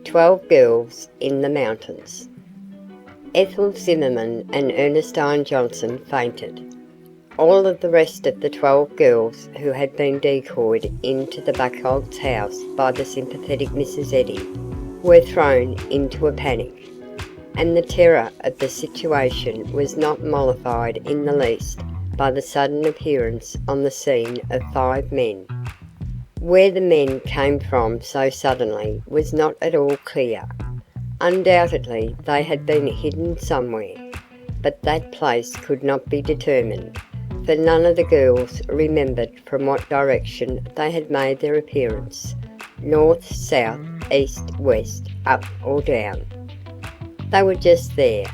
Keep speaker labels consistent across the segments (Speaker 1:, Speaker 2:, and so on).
Speaker 1: 12 Girls in the Mountains. Ethel Zimmerman and Ernestine Johnson fainted. All of the rest of the 12 girls who had been decoyed into the Buchholz house by the sympathetic Mrs. Eddy were thrown into a panic, and the terror of the situation was not mollified in the least by the sudden appearance on the scene of 5 men. Where the men came from so suddenly was not at all clear. Undoubtedly they had been hidden somewhere, but that place could not be determined, for none of the girls remembered from what direction they had made their appearance: north, south, east, west, up or down. They were just there,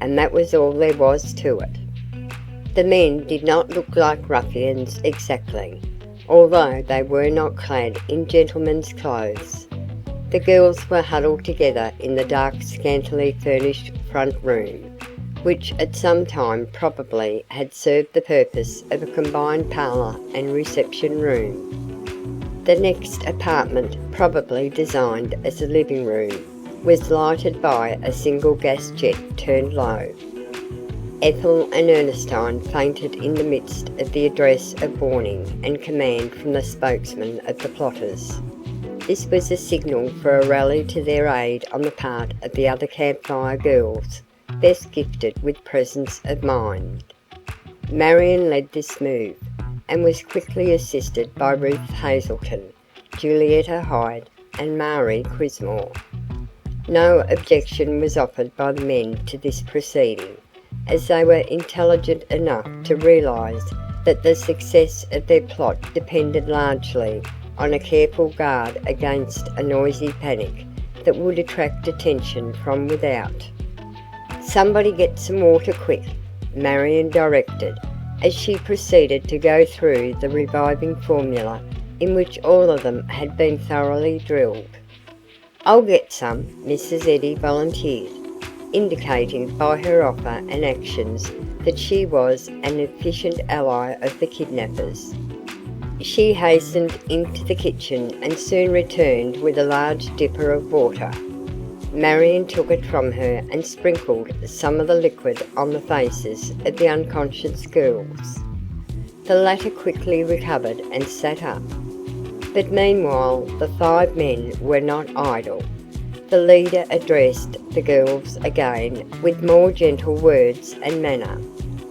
Speaker 1: and that was all there was to it. The men did not look like ruffians exactly, although they were not clad in gentlemen's clothes. The girls were huddled together in the dark, scantily furnished front room, which at some time probably had served the purpose of a combined parlour and reception room. The next apartment, probably designed as a living room, was lighted by a single gas jet turned low. Ethel and Ernestine fainted in the midst of the address of warning and command from the spokesman of the plotters. This was a signal for a rally to their aid on the part of the other Camp Fire girls, best gifted with presence of mind. Marion led this move, and was quickly assisted by Ruth Hazelton, Julietta Hyde, and Marie Crismore. No objection was offered by the men to this proceeding, as they were intelligent enough to realise that the success of their plot depended largely on a careful guard against a noisy panic that would attract attention from without. "Somebody get some water quick," Marion directed, as she proceeded to go through the reviving formula in which all of them had been thoroughly drilled. "I'll get some," Mrs. Eddy volunteered, indicating by her offer and actions that she was an efficient ally of the kidnappers. She hastened into the kitchen and soon returned with a large dipper of water. Marion took it from her and sprinkled some of the liquid on the faces of the unconscious girls. The latter quickly recovered and sat up. But meanwhile the 5 men were not idle. The leader addressed the girls again with more gentle words and manner,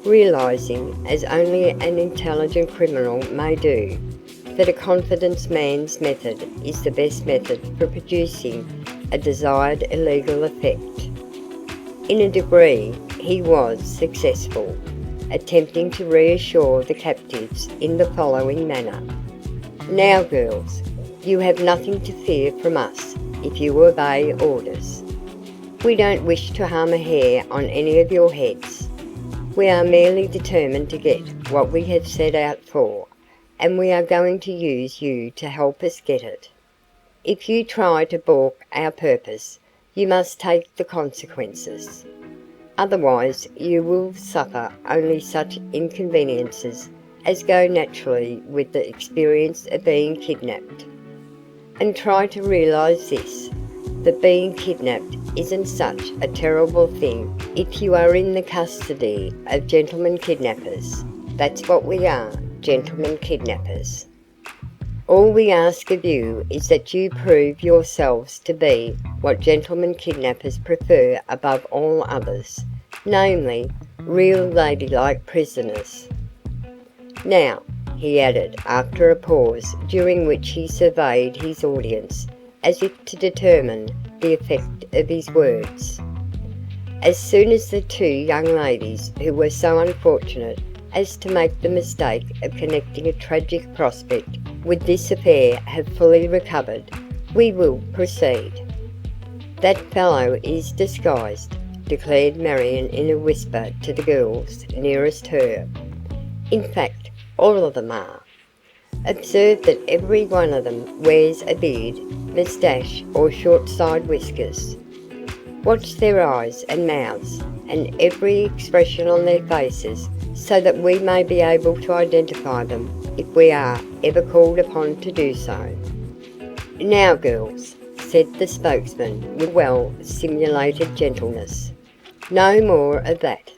Speaker 1: realising, as only an intelligent criminal may do, that a confidence man's method is the best method for producing a desired illegal effect. In a degree he was successful, attempting to reassure the captives in the following manner: "Now, girls, you have nothing to fear from us if you obey orders. We don't wish to harm a hair on any of your heads. We are merely determined to get what we have set out for, and we are going to use you to help us get it. If you try to balk our purpose, you must take the consequences. Otherwise you will suffer only such inconveniences as go naturally with the experience of being kidnapped. And try to realise this, that being kidnapped isn't such a terrible thing if you are in the custody of gentlemen kidnappers. That's what we are, gentlemen kidnappers. All we ask of you is that you prove yourselves to be what gentlemen kidnappers prefer above all others, namely, real ladylike prisoners. Now," he added after a pause during which he surveyed his audience as if to determine the effect of his words, "as soon as the 2 young ladies who were so unfortunate as to make the mistake of connecting a tragic prospect with this affair have fully recovered, we will proceed." "That fellow is disguised," declared Marion in a whisper to the girls nearest her. "In fact, all of them are. Observe that every one of them wears a beard, moustache or short side whiskers. Watch their eyes and mouths and every expression on their faces so that we may be able to identify them if we are ever called upon to do so. Now, girls, said the spokesman with well-simulated gentleness. "No more of that.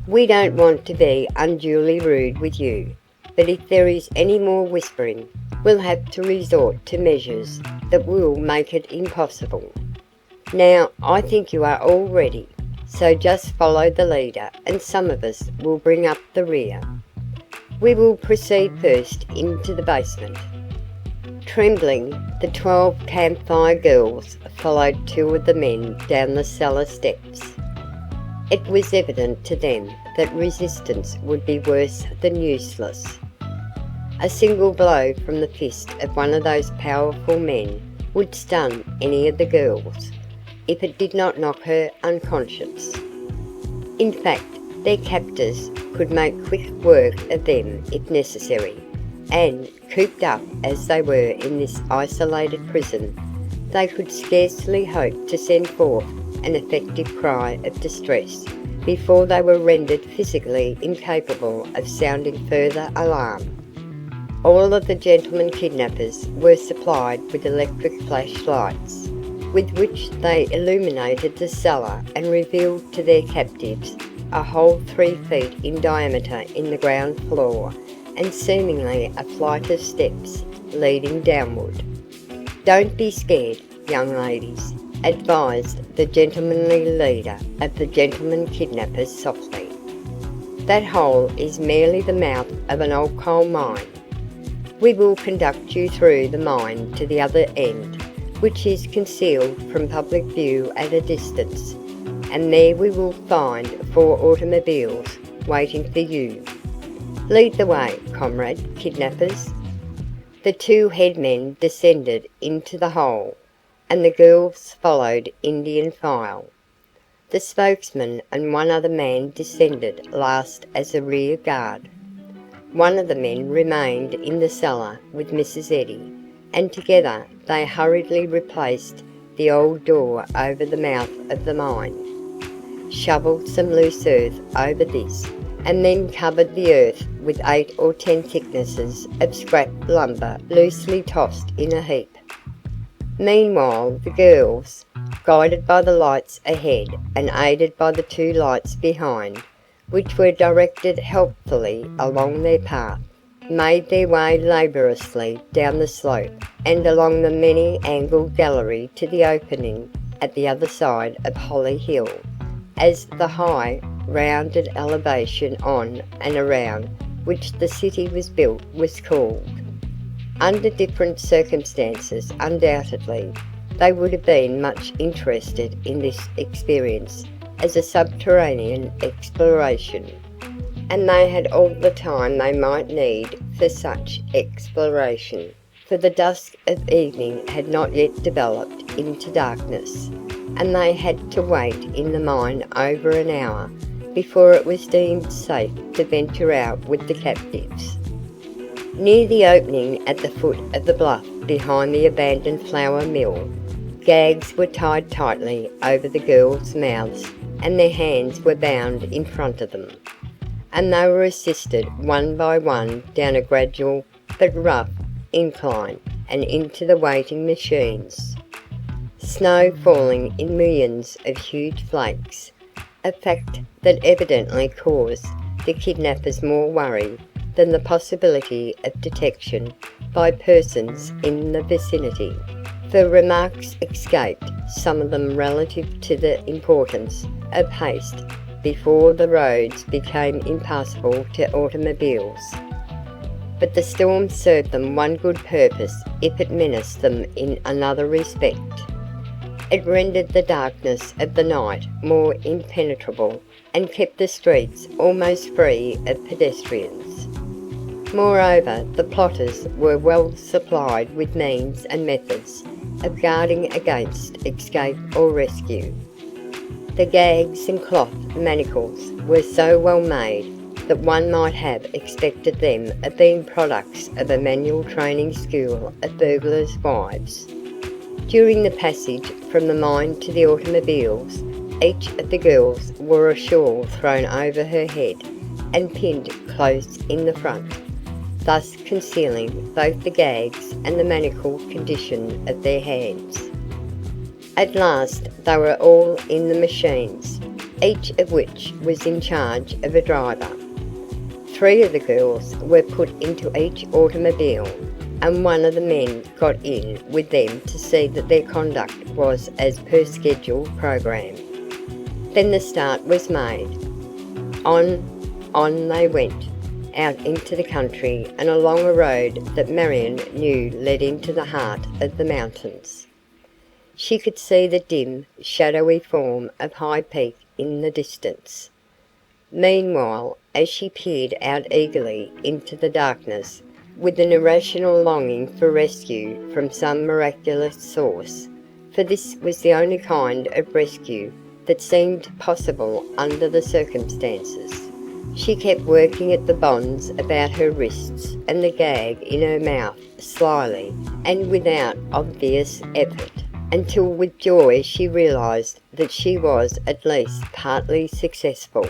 Speaker 1: We don't want to be unduly rude with you, but if there is any more whispering, we'll have to resort to measures that will make it impossible. Now, I think you are all ready, so just follow the leader and some of us will bring up the rear. We will proceed first into the basement." Trembling, the 12 campfire girls followed two of the men down the cellar steps. It was evident to them that resistance would be worse than useless. A single blow from the fist of one of those powerful men would stun any of the girls, if it did not knock her unconscious. In fact, their captors could make quick work of them if necessary, and, cooped up as they were in this isolated prison, they could scarcely hope to send forth an effective cry of distress before they were rendered physically incapable of sounding further alarm. All of the gentlemen kidnappers were supplied with electric flashlights, with which they illuminated the cellar and revealed to their captives a hole 3 feet in diameter in the ground floor and seemingly a flight of steps leading downward. "Don't be scared, young ladies," advised the gentlemanly leader of the gentlemen kidnappers softly. "That hole is merely the mouth of an old coal mine. We will conduct you through the mine to the other end, which is concealed from public view at a distance, and there we will find 4 automobiles waiting for you. Lead the way, comrade kidnappers." The 2 headmen descended into the hole, and the girls followed Indian file. The spokesman and one other man descended last as a rear guard. One of the men remained in the cellar with Mrs. Eddy, and together they hurriedly replaced the old door over the mouth of the mine, shovelled some loose earth over this, and then covered the earth with 8 or 10 thicknesses of scrap lumber loosely tossed in a heap. Meanwhile the girls, guided by the lights ahead and aided by the 2 lights behind, which were directed helpfully along their path, made their way laboriously down the slope and along the many-angled gallery to the opening at the other side of Holly Hill, as the high, rounded elevation on and around which the city was built was called. Under different circumstances, undoubtedly, they would have been much interested in this experience as a subterranean exploration, and they had all the time they might need for such exploration, for the dusk of evening had not yet developed into darkness, and they had to wait in the mine over an hour before it was deemed safe to venture out with the captives. Near the opening at the foot of the bluff behind the abandoned flour mill, gags were tied tightly over the girls' mouths and their hands were bound in front of them, and they were assisted one by one down a gradual but rough incline and into the waiting machines. Snow falling in millions of huge flakes, a fact that evidently caused the kidnappers more worry than the possibility of detection by persons in the vicinity, for remarks escaped some of them relative to the importance of haste before the roads became impassable to automobiles. But the storm served them one good purpose if it menaced them in another respect. It rendered the darkness of the night more impenetrable and kept the streets almost free of pedestrians. Moreover, the plotters were well supplied with means and methods of guarding against escape or rescue. The gags and cloth manacles were so well made that one might have expected them of being products of a manual training school of burglars' wives. During the passage from the mine to the automobiles, each of the girls wore a shawl thrown over her head and pinned close in the front, thus concealing both the gags and the manacled condition of their hands. At last they were all in the machines, each of which was in charge of a driver. 3 of the girls were put into each automobile, and one of the men got in with them to see that their conduct was as per schedule program. Then the start was made. On they went, out into the country and along a road that Marion knew led into the heart of the mountains. She could see the dim, shadowy form of High Peak in the distance. Meanwhile, as she peered out eagerly into the darkness, with an irrational longing for rescue from some miraculous source, for this was the only kind of rescue that seemed possible under the circumstances, she kept working at the bonds about her wrists and the gag in her mouth slyly and without obvious effort, until with joy she realized that she was at least partly successful.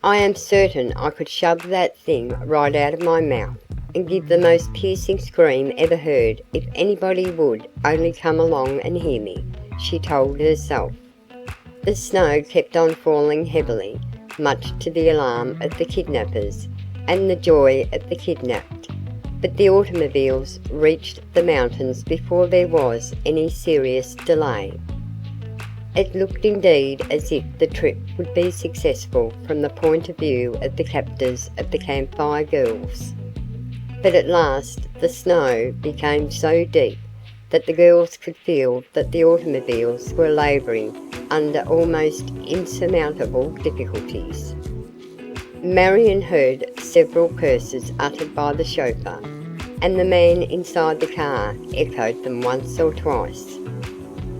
Speaker 1: "I am certain I could shove that thing right out of my mouth and give the most piercing scream ever heard if anybody would only come along and hear me," she told herself. The snow kept on falling heavily, much to the alarm of the kidnappers and the joy of the kidnapped, but the automobiles reached the mountains before there was any serious delay. It looked indeed as if the trip would be successful from the point of view of the captors of the Camp Fire Girls. But at last the snow became so deep that the girls could feel that the automobiles were labouring under almost insurmountable difficulties. Marion heard several curses uttered by the chauffeur, and the man inside the car echoed them once or twice.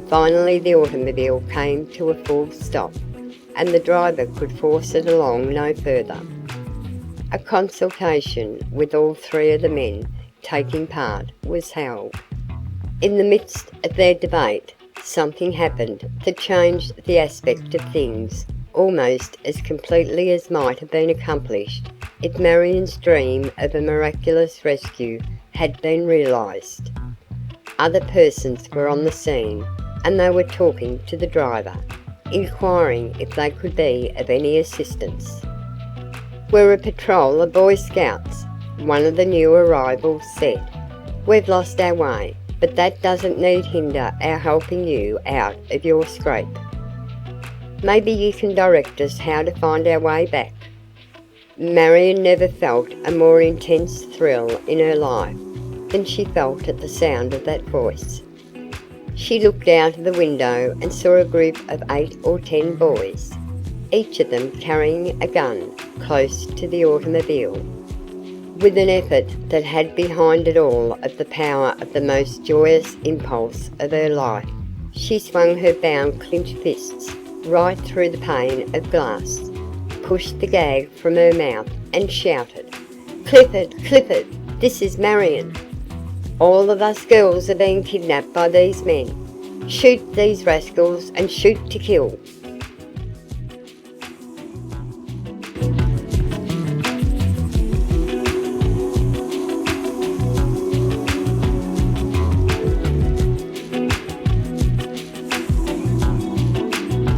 Speaker 1: Finally the automobile came to a full stop, and the driver could force it along no further. A consultation, with all 3 of the men taking part, was held. In the midst of their debate, something happened that changed the aspect of things almost as completely as might have been accomplished if Marion's dream of a miraculous rescue had been realised. Other persons were on the scene, and they were talking to the driver, inquiring if they could be of any assistance. "We're a patrol of Boy Scouts," one of the new arrivals said. "We've lost our way, but that doesn't need hinder our helping you out of your scrape. Maybe you can direct us how to find our way back." Marion never felt a more intense thrill in her life than she felt at the sound of that voice. She looked out of the window and saw a group of 8 or 10 boys, each of them carrying a gun, close to the automobile. With an effort that had behind it all of the power of the most joyous impulse of her life, she swung her bound clenched fists right through the pane of glass, pushed the gag from her mouth and shouted, "Clifford, Clifford, this is Marion. All of us girls are being kidnapped by these men. Shoot these rascals and shoot to kill."